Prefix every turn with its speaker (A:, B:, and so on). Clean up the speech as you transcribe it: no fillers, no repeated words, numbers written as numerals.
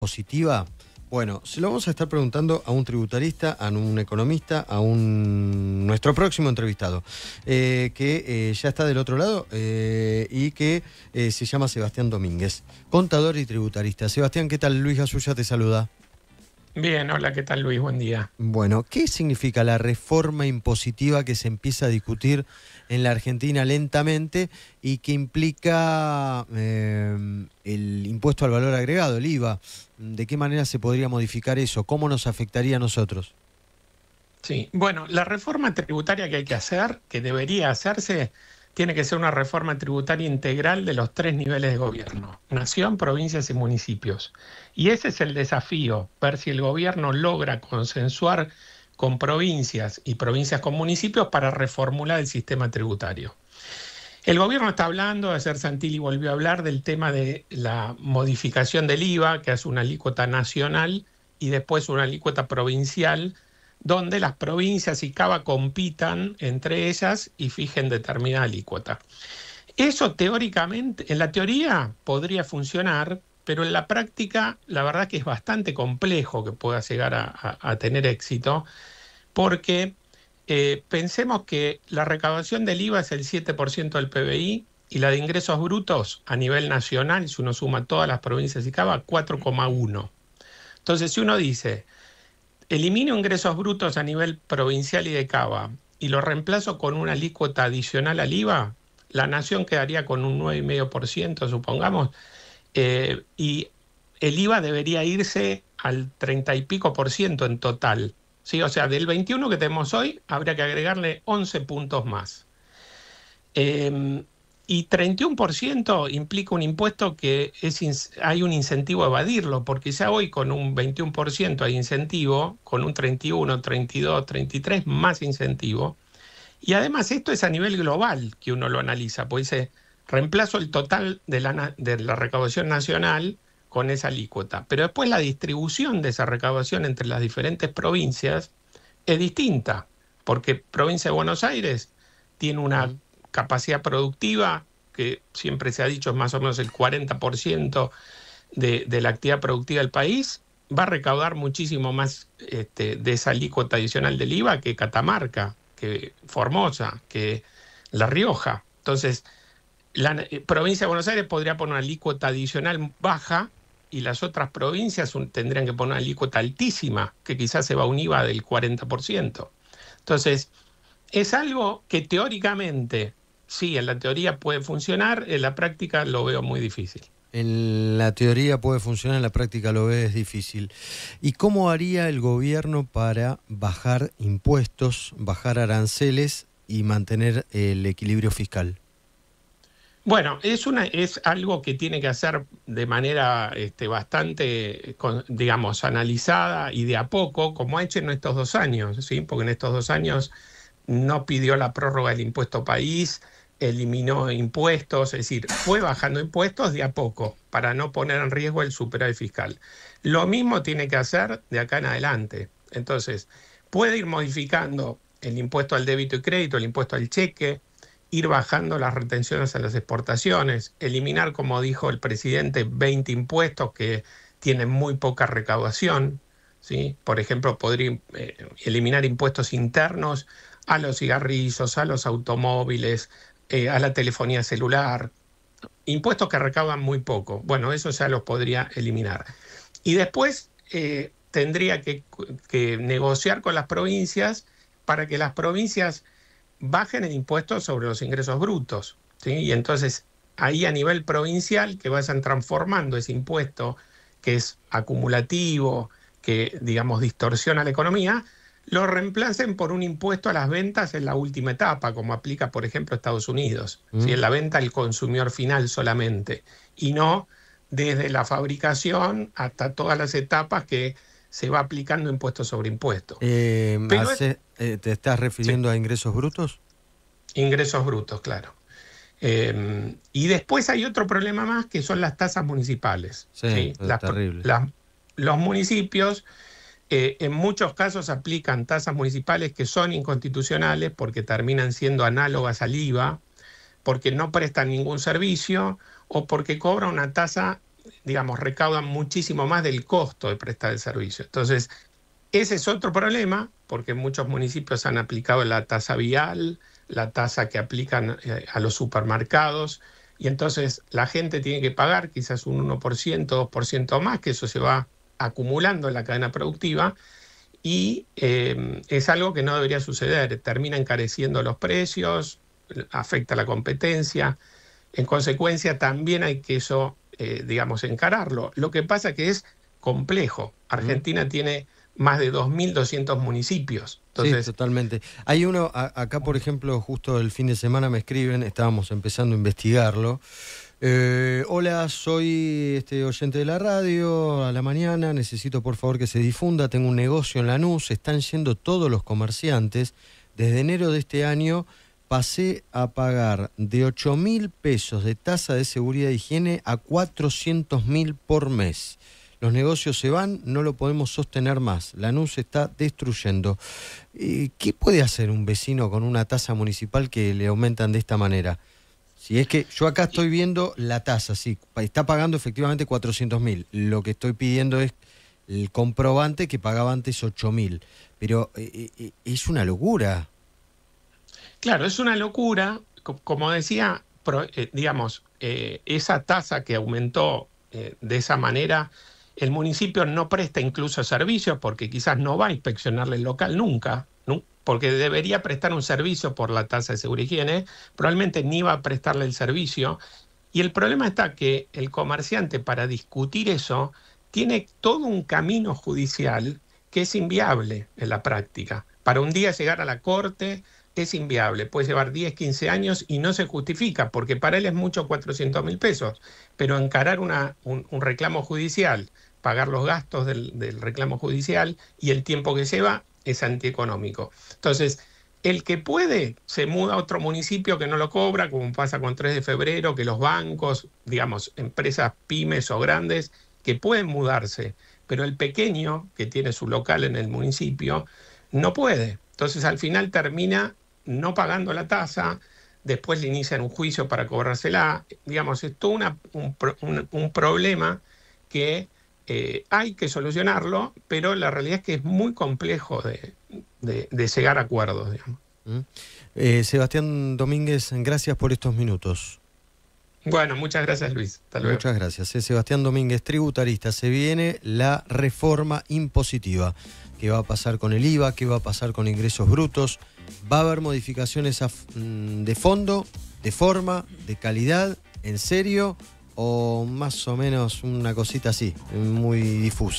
A: impositiva? Bueno, se lo vamos a estar preguntando a un tributarista, a un economista, a nuestro próximo entrevistado, que ya está del otro lado y que se llama Sebastián Domínguez, contador y tributarista. Sebastián, ¿qué tal? Luis Gasulla te saluda.
B: Bien, hola, ¿qué tal, Luis? Buen día.
A: Bueno, ¿qué significa la reforma impositiva que se empieza a discutir en la Argentina lentamente y que implica el impuesto al valor agregado, el IVA? ¿De qué manera se podría modificar eso? ¿Cómo nos afectaría a nosotros?
B: Sí, bueno, la reforma tributaria que hay que hacer, que debería hacerse, tiene que ser una reforma tributaria integral de los 3 niveles de gobierno: nación, provincias y municipios. Y ese es el desafío, ver si el gobierno logra consensuar con provincias y provincias con municipios para reformular el sistema tributario. El gobierno está hablando, ayer Santilli volvió a hablar del tema de la modificación del IVA, que hace una alícuota nacional y después una alícuota provincial, donde las provincias y Cava compitan entre ellas y fijen determinada alícuota. Eso teóricamente, en la teoría podría funcionar, pero en la práctica la verdad que es bastante complejo que pueda llegar a tener éxito, porque pensemos que la recaudación del IVA es el 7% del PBI y la de ingresos brutos a nivel nacional, si uno suma todas las provincias y Cava, 4,1. Entonces, si uno dice, elimino ingresos brutos a nivel provincial y de Cava y lo reemplazo con una alícuota adicional al IVA, la nación quedaría con un 9,5%, supongamos, y el IVA debería irse al 30 y pico por ciento en total. ¿Sí? O sea, del 21 que tenemos hoy, habría que agregarle 11 puntos más. Y 31% implica un impuesto que hay un incentivo a evadirlo, porque ya hoy con un 21% hay incentivo, con un 31, 32, 33 más incentivo. Y además esto es a nivel global que uno lo analiza, pues dice, reemplazo el total de la recaudación nacional con esa alícuota. Pero después la distribución de esa recaudación entre las diferentes provincias es distinta, porque provincia de Buenos Aires tiene una capacidad productiva que siempre se ha dicho es más o menos el 40% de la actividad productiva del país, va a recaudar muchísimo más de esa alícuota adicional del IVA que Catamarca, que Formosa, que La Rioja. Entonces, la provincia de Buenos Aires podría poner una alícuota adicional baja y las otras provincias tendrían que poner una alícuota altísima, que quizás se va a un IVA del 40%. Entonces, es algo que teóricamente, sí, en la teoría puede funcionar, en la práctica lo veo muy difícil.
A: En la teoría puede funcionar, en la práctica lo ves difícil. ¿Y cómo haría el gobierno para bajar impuestos, bajar aranceles y mantener el equilibrio fiscal?
B: Bueno, es algo que tiene que hacer de manera bastante, digamos, analizada y de a poco, como ha hecho en estos 2 años, ¿sí? Porque en estos 2 años no pidió la prórroga del impuesto país, eliminó impuestos, es decir, fue bajando impuestos de a poco para no poner en riesgo el superávit fiscal. Lo mismo tiene que hacer de acá en adelante. Entonces, puede ir modificando el impuesto al débito y crédito, el impuesto al cheque, ir bajando las retenciones a las exportaciones, eliminar, como dijo el presidente, 20 impuestos que tienen muy poca recaudación, ¿sí? Por ejemplo, podría eliminar impuestos internos a los cigarrillos, a los automóviles, a la telefonía celular, impuestos que recaudan muy poco. Bueno, eso ya los podría eliminar. Y después tendría que negociar con las provincias para que las provincias bajen el impuesto sobre los ingresos brutos, ¿sí? Y entonces ahí a nivel provincial que vayan transformando ese impuesto que es acumulativo, que digamos distorsiona la economía, lo reemplacen por un impuesto a las ventas en la última etapa, como aplica por ejemplo Estados Unidos, ¿sí? En la venta al consumidor final solamente, y no desde la fabricación hasta todas las etapas que se va aplicando impuesto sobre impuesto.
A: ¿Te estás refiriendo a ingresos brutos?
B: Ingresos brutos, claro. Y después hay otro problema más que son las tasas municipales.
A: Sí, es terrible.
B: Los municipios en muchos casos aplican tasas municipales que son inconstitucionales porque terminan siendo análogas al IVA, porque no prestan ningún servicio o porque cobran una tasa digamos, recaudan muchísimo más del costo de prestar el servicio. Entonces, ese es otro problema, porque muchos municipios han aplicado la tasa vial, la tasa que aplican a los supermercados, y entonces la gente tiene que pagar quizás un 1%, 2% más, que eso se va acumulando en la cadena productiva, y es algo que no debería suceder. Termina encareciendo los precios, afecta la competencia. En consecuencia, también hay que eso, digamos, encararlo. Lo que pasa que es complejo. Argentina tiene más de 2.200 municipios. Entonces,
A: sí, totalmente. Hay uno, acá por ejemplo, justo el fin de semana me escriben, estábamos empezando a investigarlo. Hola, soy oyente de la radio, a la mañana, necesito por favor que se difunda, tengo un negocio en Lanús, están yendo todos los comerciantes. Desde enero de este año pasé a pagar de 8.000 pesos de tasa de seguridad e higiene a 400.000 por mes. Los negocios se van, no lo podemos sostener más. Lanús se está destruyendo. ¿Qué puede hacer un vecino con una tasa municipal que le aumentan de esta manera? Si es que yo acá estoy viendo la tasa, sí, está pagando efectivamente 400.000. Lo que estoy pidiendo es el comprobante que pagaba antes 8.000. Pero es una locura.
B: claro, es una locura. Como decía, digamos, esa tasa que aumentó de esa manera, el municipio no presta incluso servicios porque quizás no va a inspeccionarle el local nunca, ¿no? Porque debería prestar un servicio por la tasa de seguridad y higiene, probablemente ni va a prestarle el servicio. Y el problema está que el comerciante, para discutir eso, tiene todo un camino judicial que es inviable en la práctica. Para un día llegar a la corte es inviable, puede llevar 10, 15 años y no se justifica, porque para él es mucho 400.000 pesos, pero encarar un reclamo judicial, pagar los gastos del reclamo judicial y el tiempo que lleva es antieconómico. Entonces, el que puede se muda a otro municipio que no lo cobra, como pasa con 3 de febrero, que los bancos, digamos, empresas pymes o grandes, que pueden mudarse, pero el pequeño, que tiene su local en el municipio, no puede. Entonces, al final termina no pagando la tasa, después le inician un juicio para cobrársela. Digamos, es todo un problema que hay que solucionarlo, pero la realidad es que es muy complejo de llegar a acuerdos, digamos.
A: Sebastián Domínguez, gracias por estos minutos.
B: Bueno, muchas gracias, Luis. Hasta luego.
A: Muchas gracias. Sebastián Domínguez, tributarista. Se viene la reforma impositiva. ¿Qué va a pasar con el IVA? ¿Qué va a pasar con ingresos brutos? ¿Va a haber modificaciones de fondo, de forma, de calidad, en serio? ¿O más o menos una cosita así, muy difusa?